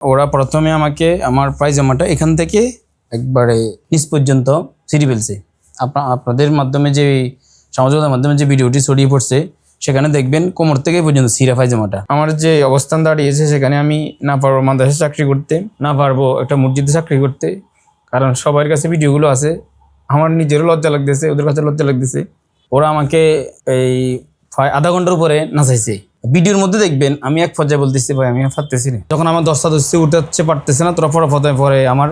ওরা প্রথমে আমাকে আমার পায়জামাটা এখান থেকে একবারে নিচ পর্যন্ত ছিঁড়ে ফেলছে। আপনাদের মাধ্যমে যে সামাজিক মাধ্যমে যে ভিডিওটি ছড়িয়ে পড়ছে সেখানে দেখবেন কোমর থেকে পর্যন্ত ছিঁড়া পায়জামাটা। আমার যে অবস্থান দাঁড়িয়েছে সেখানে আমি না পারবো মাদ্রাসায় চাকরি করতে, না পারবো একটা মসজিদে চাকরি করতে, কারণ সবার কাছে ভিডিওগুলো আছে। আমার নিজেরও লজ্জা লাগতেছে, ওদের কাছে লজ্জা লাগতেছে। ওরা আমাকে এই আধা ঘন্টার উপরে নাচাইছে। ভিডিওর মধ্যে দেখবেন আমি এক পর্যায়ে বলতেছি, ভাই আমি পারতেছি না। যখন আমার দশটা দশটি উঠতে পারতেছে না, তোরা পরে আমার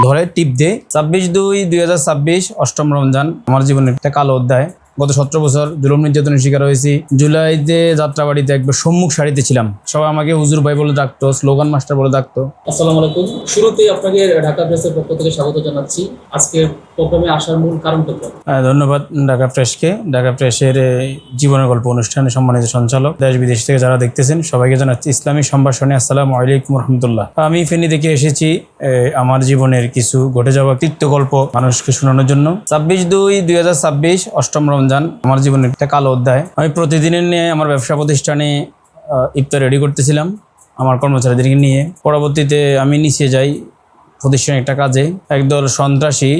ধরে টিপ দে 26/2/2026 অষ্টম রমজান আমার জীবনের একটা কালো অধ্যায়। গত 17 বছর জুলুম নির্যাতনের শিকার হয়েছি। জুলাইতে যাত্রাবাড়িতে একবার সম্মুখ সারিতে ছিলাম। সবাই আমাকে হুজুর ভাই বলে ডাকতো, স্লোগান মাস্টার বলে ডাকতো। আসসালামু আলাইকুম। শুরুতেই আপনাকে ঢাকা প্রেসের পক্ষ থেকে স্বাগত জানাচ্ছি। আজকের প্রোগ্রামে আসার মূল কারণটা কি? ধন্যবাদ ঢাকা প্রেসকে। ঢাকা প্রেসের জীবনের গল্প অনুষ্ঠানে সম্মানিত সঞ্চালক, দেশ বিদেশ থেকে যারা দেখতেছেন সবাইকে জানাচ্ছি ইসলামী সম্ভাষণে আসসালামু আলাইকুম রহমতুল্লাহ। আমি ফেনী থেকে এসেছি আমার জীবনের কিছু ঘটে যাওয়া তিক্ত গল্প মানুষকে শোনানোর জন্য। 26/2/2026 অষ্টম রমজান আমার জীবনের একটা কালো অধ্যায়। আমি প্রতিদিনের নিয়ে আমার ব্যবসা প্রতিষ্ঠানে ইফতার রেডি করতেছিলাম আমার কর্মচারীদেরকে নিয়ে। পরবর্তীতে আমি নিচে যাই প্রতিষ্ঠানে একটা কাজে। একদল সন্ত্রাসী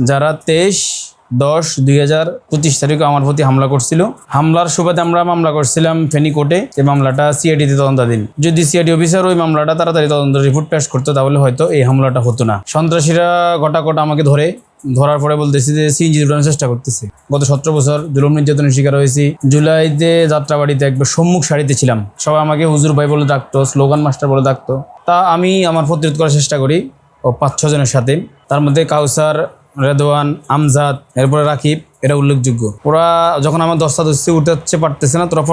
যারা 23/10/2025 তারিখে আমার প্রতি হামলা করছিল। হামলার সুবাদে আমরা মামলা করছিলাম ফেনী কোর্টে। এই মামলাটা সিআইডিতে তদন্তাধীন। যদি সিআইডি অফিসার ওই মামলাটা তাড়াতাড়ি তদন্ত রিপোর্ট পেশ করতো তাহলে হয়তো এই হামলাটা হতো না। সন্ত্রাসীরা গোটা আমাকে ধরার পরে বলতেছি যে সিএনজি উঠানোর চেষ্টা করতেছে। গত 17 বছর জুলুম নির্যাতনের শিকার হয়েছি। জুলাইতে যাত্রাবাড়িতে একবার সম্মুখ সারিতে ছিলাম। সবাই আমাকে হুজুর ভাই বলে ডাকতো, স্লোগান মাস্টার বলে ডাকতো। তা আমি আমার প্রতিরোধ করার চেষ্টা করি ও 5-6 জনের সাথে। তার মধ্যে কাউসার, রেদওয়ান, আমজাদ, এরপরে রাকিব, এরা উল্লেখযোগ্য। ওরা যখন আমার দশটা দশটি উঠতে পারতেছে না, তোরা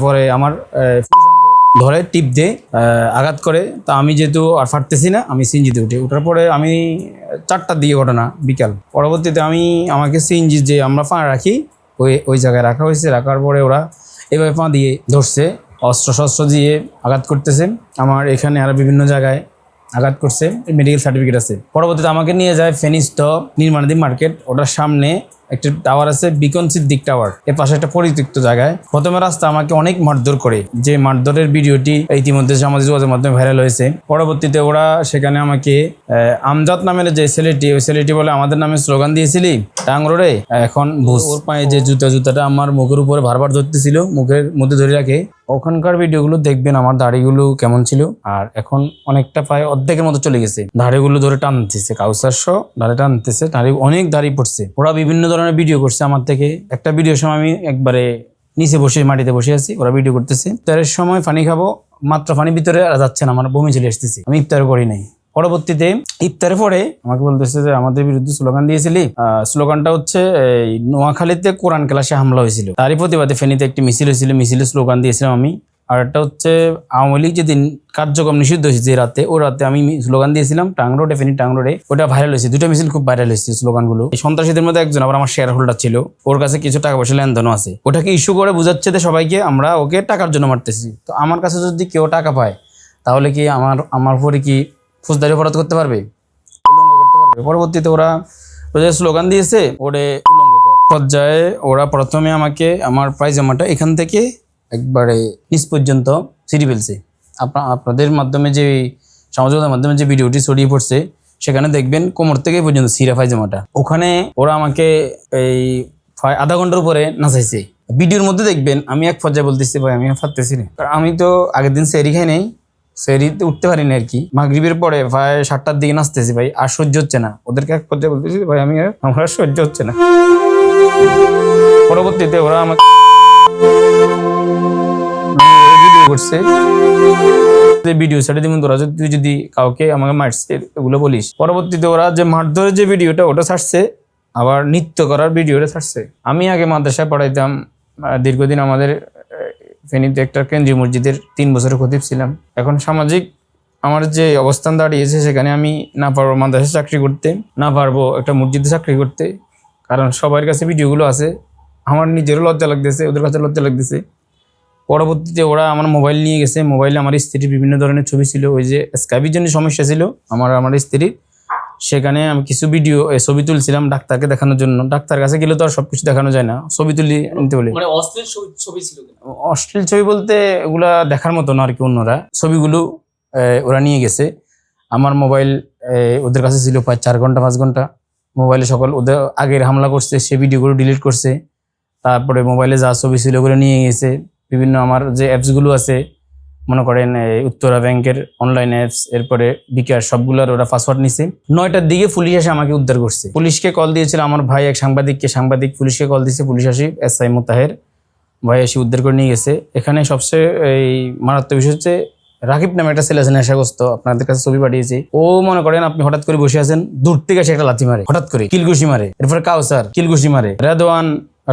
পরে আমার ধরে টিপ দে আঘাত করে। তা আমি যেহেতু আর ফাটতেছি না, আমি সিএনজিতে উঠার পরে আমি 4টার দিকে ঘটনা বিকাল। পরবর্তীতে আমাকে সিএনজি যে আমরা পা রাখি ওই জায়গায় রাখা হয়েছে। রাখার পরে ওরা এভাবে পা দিয়ে ধরছে, অস্ত্র দিয়ে আঘাত করতেছে। আমার এখানে আর বিভিন্ন জায়গায় আঘাত করছে, মেডিকেল সার্টিফিকেট আছে। পরবর্তীতে আমাকে নিয়ে যায় ফেনিস্ট নির্মাণাধীন মার্কেট। ওটার সামনে একটা টাওয়ার আছে, বিকন সিদ্দিক টাওয়ার, এর পাশে একটা পরিত্যক্ত জায়গায়। প্রথমে রাস্তা আমাকে অনেক মারধর করে, যে মারধরের ভিডিওটি ইতিমধ্যে সামাজিক যোগাযোগের মাধ্যমে ভাইরাল হয়েছে। পরবর্তীতে ওরা সেখানে আমাকে আমজাদ নামের যে ওই ছেলেটি বলে আমাদের নামে স্লোগান দিয়েছিলি টাংরোডে, এখন ওর পায়ে যে জুতাটা আমার মুখের উপরে বারবার ধরতেছিল, মুখের মধ্যে ধরে রাখে। ওখানকার ভিডিওগুলো দেখবেন আমার দাড়িগুলো কেমন ছিল, আর এখন অনেকটা প্রায় অর্ধেকের মতো চলে গেছে। দাড়িগুলো ধরে টানতেছে, কাউসার দাড়ি টানতেছে, অনেক দাড়ি পড়ছে। ওরা বিভিন্ন ধরনের ভিডিও করছে আমার থেকে। একটা ভিডিওর সময় আমি একবারে নিচে বসে মাটিতে বসে আছি, ওরা ভিডিও করতেছে। ইফতারের সময় পানি খাবো, মাত্র পানি ভিতরে যাচ্ছে না, আমার বমি চলে আসতেছি। আমি ইফতার করি নাই। পরবর্তীতে ইফতারে পরে আমাকে বলতেছে যে আমাদের বিরুদ্ধে স্লোগান দিয়েছিলি। স্লোগানটা হচ্ছে এই নোয়াখালীতে কোরআন ক্লাসে হামলা হয়েছিল, তারই প্রতিবাদে ফেনীতে একটি মিছিল হয়েছিল, মিছিলে স্লোগান দিয়েছিলাম আমি। আর একটা হচ্ছে আওয়ামী লীগ যেদিন কার্যক্রম নিষিদ্ধ হয়েছে যে রাতে, ওই রাতে আমি স্লোগান দিয়েছিলাম টাংরোডে, ফেনী টাংরোডে। ওটা ভাইরাল হয়েছে, দুটো মিছিল খুব ভাইরাল হয়েছে স্লোগানগুলো। এই সন্ত্রাসীদের মধ্যে একজন আবার আমার শেয়ার হোল্ডার ছিল, ওর কাছে কিছু টাকা পয়সা লেনদেনও আছে। ওটাকে ইস্যু করে বুঝাচ্ছে যে সবাইকে আমরা ওকে টাকার জন্য মারতেছি। তো আমার কাছে যদি কেউ টাকা পায় তাহলে কি আমার উপরে কি ফৌজদারি অপরাধ করতে পারবে, উল্লঙ্ঘ করতে পারবে? পরবর্তীতে ওরা স্লোগান দিয়েছে ওরে উল্লঙ্ঘ কর পর্যায়ে। ওরা প্রথমে আমাকে আমার পায়জামাটা এখান থেকে একবারে নিচ পর্যন্ত ছিঁড়ে ফেলছে। আপনাদের মাধ্যমে যে সামাজিক মাধ্যমে যে ভিডিওটি ছড়িয়ে পড়ছে সেখানে দেখবেন কোমর থেকে পর্যন্ত ছিঁড়া পায়জামাটা। ওখানে ওরা আমাকে এই আধা ঘন্টার উপরে নাচাইছে। ভিডিওর মধ্যে দেখবেন আমি এক পর্যায়ে বলতেছি, ভাই আমি পারতেছি না। আমি তো আগের দিন সেরি খাই নাই, সেরিতে উঠতে পারিনি আর কি। মাগরিবের পরে প্রায় 7টার দিকে নাচতেছি, ভাই আর সহ্য হচ্ছে না। ওদেরকে এক পর্যায়ে বলতেছি, ভাই আমার সহ্য হচ্ছে না। পরবর্তীতে ওরা আমাকে ভিডিও করছে, ভিডিও ছেড়ে দিবেন তোরা যদি কাউকে আমাকে মারছে এগুলো বলিস। পরবর্তীতে ওরা যে মারধরের যে ভিডিওটা ওটা ছাড়ছে, আবার নৃত্য করার ভিডিওটা ছাড়ছে। আমি আগে মাদ্রাসায় পড়াইতাম দীর্ঘদিন, আমাদের ফেনীতে একটা কেন্দ্রীয় মসজিদের 3 বছরের খতিব ছিলাম। এখন সামাজিক আমার যে অবস্থান দাঁড়িয়েছে সেখানে আমি না পারবো মাদ্রাসায় চাকরি করতে, না পারবো একটা মসজিদে চাকরি করতে, কারণ সবার কাছে ভিডিওগুলো আছে। আমার নিজেরও লজ্জা লাগতেছে, ওদের কাছে লজ্জা লাগতেছে। পরবর্তীতে ওরা আমার মোবাইল নিয়ে গেছে। মোবাইলে আমার স্ত্রীর বিভিন্ন ধরনের ছবি ছিল, ওই যে স্কাইপের জন্য সমস্যা ছিল আমার স্ত্রীর। সেখানে আমি কিছু ছবি তুলছিলাম ডাক্তারকে দেখানোর জন্য। ডাক্তার কাছে গেলে তো আর সবকিছু দেখানো যায় না, ছবি তুলি নিতে বলে। মানে অশ্লীল ছবি ছিল? অশ্লীল ছবি বলতে এগুলা দেখার মতো না আর কি। অন্যরা ছবিগুলো ওরা নিয়ে গেছে। আমার মোবাইল ওদের কাছে ছিল প্রায় 4 ঘন্টা 5 ঘন্টা। মোবাইলে সকল ওদের আগের হামলা করছে, সে ভিডিওগুলো ডিলিট করছে। তারপরে মোবাইলে যা ছবি ছিল ওগুলো নিয়ে গেছে। বিভিন্ন আমার যে অ্যাপসগুলো আছে, মনে করেন উত্তরা ব্যাংকের অনলাইন অ্যাপস, এরপরে বিকাশ, সবগুলোর ওরা পাসওয়ার্ড নিছে। 9টার দিকে পুলিশ এসে আমাকে উদ্ধার করছে। পুলিশকে কল দিয়েছিল আমার ভাই, এক সাংবাদিক পুলিশকে কল দিয়েছে। পুলিশ আসি SI মোতাহের ভাই এসে উদ্ধার করে নিয়ে গেছে। এখানে সবচেয়ে এই মারাত্মক বিষয় হচ্ছে রাকিব নামে একটা ছেলে আছে নেশাগ্রস্ত, আপনাদের কাছে ছবি পাঠিয়েছি। ও মনে করেন আপনি হঠাৎ করে বসে আছেন, দূর থেকে এসে একটা লাথি মারে, হঠাৎ করে কিলঘুষি মারে। এরপরে কাউসার কিলঘুষি মারে, রেদওয়ান,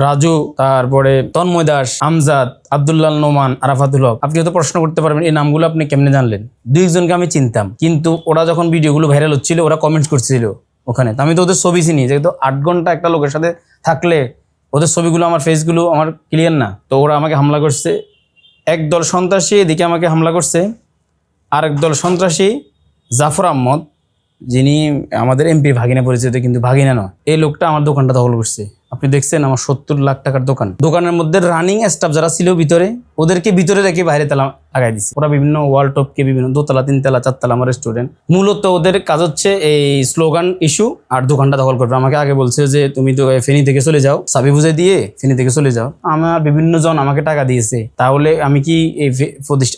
রাজু, তারপরে তন্ময় দাস, আমজাদ, আব্দুল্লাহ নোমান, আরাফাতুল হক। আপনি হয়তো প্রশ্ন করতে পারবেন এই নামগুলো আপনি কেমনে জানলেন? 2 জনকে আমি চিনতাম, কিন্তু ওরা যখন ভিডিওগুলো ভাইরাল হচ্ছিল ওরা কমেন্টস করছিল ওখানে, তো আমি তো ওদের ছবি চিনি। যেহেতু 8 ঘন্টা একটা লোকের সাথে থাকলে ওদের ছবিগুলো আমার ফেসগুলো আমার ক্লিয়ার না, তো ওরা আমাকে হামলা করছে। একদল সন্ত্রাসী এদিকে আমাকে হামলা করছে, আরেক দল সন্ত্রাসী জাফর আহমদ, যিনি আমাদের MP ভাগিনা পরিচিত, কিন্তু ভাগিনা নয়, এই লোকটা আমার দোকানটা দখল করছে। আপনি দেখছেন আমার 70 লাখ টাকার দোকান, দোকানের মধ্যে রানিং স্টাফ যারা ছিল ভিতরে, ওদেরকে ভিতরে রেখে বাইরে তালা লাগাই দিচ্ছে। ওরা বিভিন্ন ওয়াল টপকে বিভিন্ন 2তলা 3তলা 4তলা আমার রেস্টুরেন্ট। মূলত ওদের কাজ হচ্ছে এই স্লোগান ইস্যু আর দোকানটা দখল করবে। আমাকে আগে বলছে যে তুমি তো ফেনী থেকে চলে যাও, চাবি বুঝে দিয়ে ফেনী থেকে চলে যাও। আমার বিভিন্ন জন আমাকে টাকা দিয়েছে, তাহলে আমি কি এই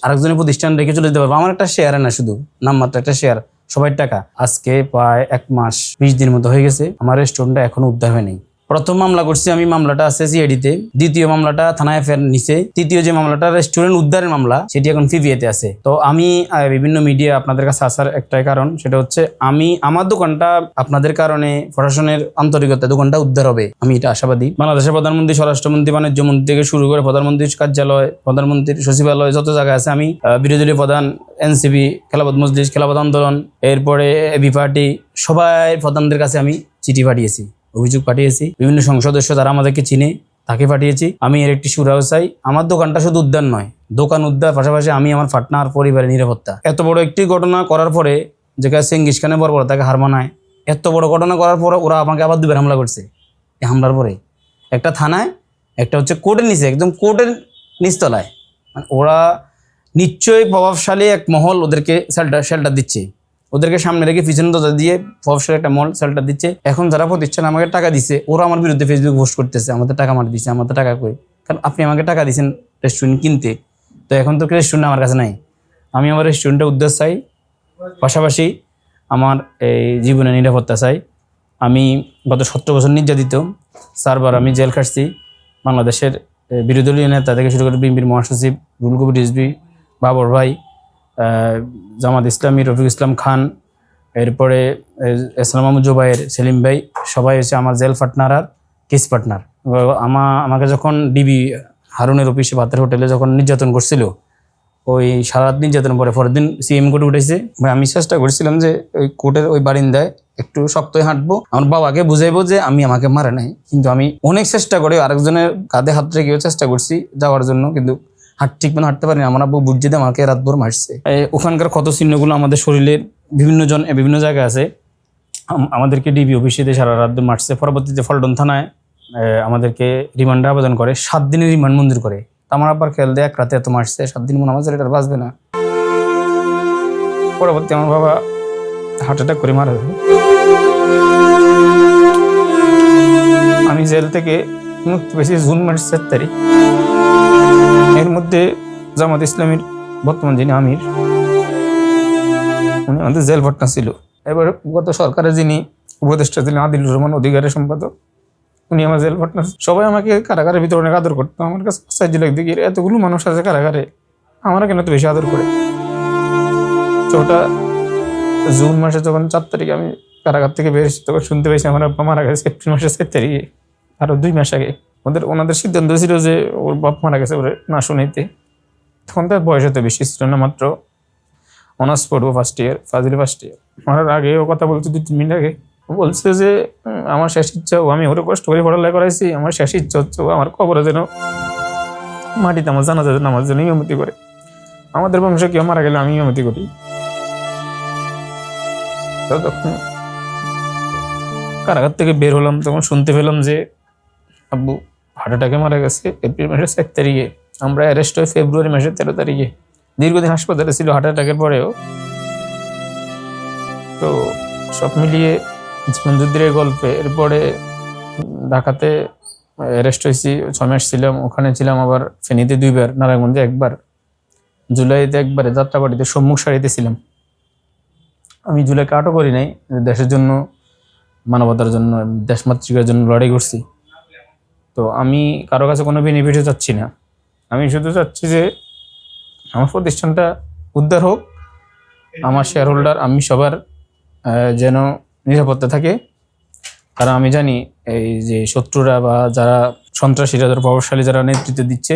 আরেকজনের প্রতিষ্ঠান রেখে চলে যেতে পারবো? আমার একটা শেয়ার না, শুধু নামমাত্র একটা শেয়ার, সবাই টাকা। আজকে প্রায় 1 মাস 20 দিন মতো হয়ে গেছে, আমার রেস্টুরেন্টটা এখনো উদ্ধার হয়নি। প্রথম মামলা করছি আমি, মামলাটা আছে CID-তে, দ্বিতীয় মামলাটা থানায় ফের নিছে, তৃতীয় যে মামলাটা রেস্টুরেন্ট উদ্ধারের মামলা সেটি এখন PVA-তে আছে। তো আমি বিভিন্ন মিডিয়া আপনাদের কাছে আসার একটাই কারণ, সেটা হচ্ছে আমি আমার দোকানটা আপনাদের কারণে, প্রশাসনের আন্তরিকতা দোকানটা উদ্ধার হবে, আমি এটা আশাবাদী। বাংলাদেশের প্রধানমন্ত্রী, স্বরাষ্ট্রমন্ত্রী, বাণিজ্য মন্ত্রী থেকে শুরু করে প্রধানমন্ত্রীর কার্যালয়, প্রধানমন্ত্রীর সচিবালয়, যত জায়গায় আছে আমি বিরোধী দলীয় প্রধান, NCP, খেলাফত মজলিস, খেলাফত আন্দোলন, এরপরে AB পার্টি, সবাই প্রধানদের কাছে আমি চিঠি পাঠিয়েছি, অভিযোগ পাঠিয়েছি। বিভিন্ন সংসদ সদস্য যারা আমাদেরকে চিনে তাকে পাঠিয়েছি। আমি এর একটি সুরাহ চাই। আমার দোকানটা শুধু উদ্ধার নয়, দোকান উদ্ধার পাশাপাশি আমি আমার পার্টনার পরিবারের নিরাপত্তা। এত বড় একটি ঘটনা করার পরে, যেখানে চেঙ্গিস খানে বড় তাকে হার মানায়, এত বড় ঘটনা করার পরে ওরা আমাকে আবার 2বার হামলা করছে। এই হামলার পরে একটা থানায়, একটা হচ্ছে কোর্টের নিচে, একদম কোর্টের নিচতলায়। মানে ওরা নিশ্চয়ই প্রভাবশালী এক মহল ওদেরকে শেল্টার দিচ্ছে, ওদেরকে সামনে রেখে পিছনে দরজা দিয়ে প্রভাবশালী একটা মল শেল্টার দিচ্ছে। এখন যারা প্রতিষ্ঠান আমাকে টাকা দিচ্ছে, ওরা আমার বিরুদ্ধে ফেসবুক পোস্ট করতেছে, আমাদের টাকা মার দিচ্ছে, আমাদের টাকা কই? কারণ আপনি আমাকে টাকা দিচ্ছেন রেস্টুরেন্ট কিনতে, তো এখন তো রেস্টুরেন্ট আমার কাছে নাই। আমি আমার রেস্টুরেন্টে উদ্ধার চাই, পাশাপাশি আমার এই জীবনের নিরাপত্তা চাই। আমি গত 17 বছর নির্যাতিত, 4বার আমি জেল খাটছি। বাংলাদেশের বিরোধী দলীয় নেতা থেকে শুরু করে বিএনপির মহাসচিব রুহুল কবির রিজভী, বাবর ভাই, জামাত ইসলামী রফিক ইসলাম খান, এরপরে ইসলাম মাহমুদ জুবাইর, সেলিম ভাই, সবাই হচ্ছে আমার জেল পার্টনার আর কেস পার্টনার। আমাকে যখন ডিবি হারুনের অফিসে ভাতের হোটেলে যখন নির্যাতন করছিল, ওই সারা রাত নির্যাতন পরের দিন CM কোর্টে উঠেছে। ভাই আমি চেষ্টা করছিলাম যে ওই কোর্টের ওই বারিন্দায় একটু শক্তই হাঁটবো, আমার বাবাকে বুঝাইবো যে আমাকে মারে নাই, কিন্তু আমি অনেক চেষ্টা করে আরেকজনের কাঁধে হাত রেখেও চেষ্টা করছি যাওয়ার জন্য, কিন্তু ঠিক মতো হাঁটতে পারিনি। আমার আব্বু বুঝতে দিয়ে আমাকে রাতভর মারছে। ওখানকার ক্ষত চিহ্নগুলো আমাদের শরীরের বিভিন্ন জায়গায় আছে। আমাদেরকে ডিবি অফিসে সারা রাত মারছে। পরবর্তীতে ফলটন থানায় আমাদেরকে রিমান্ডে আবেদন করে, 7 দিনের রিমান্ড মঞ্জুর করে। আমার আব্বার খেয়াল দেয় 1 রাতে এত মারছে, 7 দিন মনে আমার এটা বাঁচবে না। পরবর্তী আমার বাবা হার্ট অ্যাটাক করে মারা যায়। আমি জেল থেকে মুক্তি পেয়েছি জুন মাসের 7 তারিখ। এর মধ্যে জামাত ইসলামীর বর্তমান যিনি আমির, উনি আমাদের জেল পার্টনার ছিল। এবার গত সরকারের যিনি উপদেষ্টা ছিলেন আদিলুর রহমান অধিকারের সম্পাদক, উনি আমার জেল পার্টনার। সবাই আমাকে কারাগারের ভিতরে অনেক আদর করতো। আমার কাছে আশ্চর্য লাগতো, এতগুলো মানুষ আছে কারাগারে, আমরা কেন এত বেশি আদর করে। ওটা জুন মাসে যখন 4 তারিখে আমি কারাগার থেকে বেরিয়েছি, তখন শুনতে পেয়েছি আমার আব্বা মারা গেছে এপ্রিল মাসের 4 তারিখে, আরো 2 মাস আগে। ওনাদের সিদ্ধান্ত ছিল যে ওর বাপ মারা গেছে ওরে না শুনাইতে। তখন তার বয়স এত বেশি ছিল না, মাত্র অনার্স পড়বো ফার্স্ট ইয়ার, ফাজিল ফার্স্ট ইয়ার। মারার আগে ও কথা বলছে 2-3 মিনিট আগে, বলছে যে আমার শেষ ইচ্ছা, আমি ওরে কষ্ট করে পড়ালেখা করাইছি, আমার শেষ ইচ্ছা হচ্ছে ও আমার কবরে যেন মাটিতে আমার জানাজা যেন আমার জন্য ইমামতি করে। আমাদের বংশে কেউ মারা গেলে আমি ইমামতি করি। তখন কারাগার থেকে বের হলাম, তখন শুনতে পেলাম যে আব্বু হার্ট অ্যাটাকে মারা গেছে এপ্রিল মাসের 1 তারিখে। আমরা অ্যারেস্ট হই ফেব্রুয়ারি মাসের 13 তারিখে। দীর্ঘদিন হাসপাতালে ছিল হার্ট অ্যাটাকের পরেও। তো সব মিলিয়ে জীবনযুদ্ধের এই গল্পে এরপরে ঢাকাতে অ্যারেস্ট হয়েছি, 6 মাস ছিলাম ওখানে, ছিলাম আবার ফেনীতে 2 বার, নারায়ণগঞ্জে 1 বার, জুলাইতে 1বারে যাত্রাবাড়িতে সম্মুখ সারিতে ছিলাম। আমি জুলাইকে আটক করি নাই, দেশের জন্য, মানবতার জন্য, দেশমাতৃকার জন্য লড়াই করছি। তো আমি কারো কাছে কোনো বেনিফিটও চাচ্ছি না, আমি শুধু চাচ্ছি যে আমার প্রতিষ্ঠানটা উদ্ধার হোক, আমার শেয়ার হোল্ডার, আমি সবার যেন নিরাপত্তা থাকে। কারণ আমি জানি এই যে শত্রুরা বা যারা সন্ত্রাসীরা, যারা প্রভাবশালী, যারা নেতৃত্ব দিচ্ছে,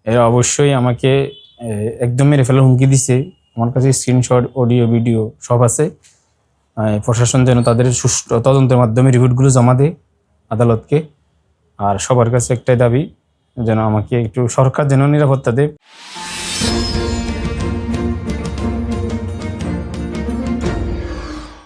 এরা অবশ্যই আমাকে একদম মেরে ফেলার হুমকি দিচ্ছে। আমার কাছে স্ক্রিনশট, অডিও, ভিডিও সব আছে। প্রশাসন যেন তাদের সুষ্ঠু তদন্তের মাধ্যমে রিপোর্টগুলো জমা দেয় আদালতকে। আর সবার কাছে একটাই দাবি, যেন আমাকে একটু সরকার যেন নিরাপত্তা দেয়।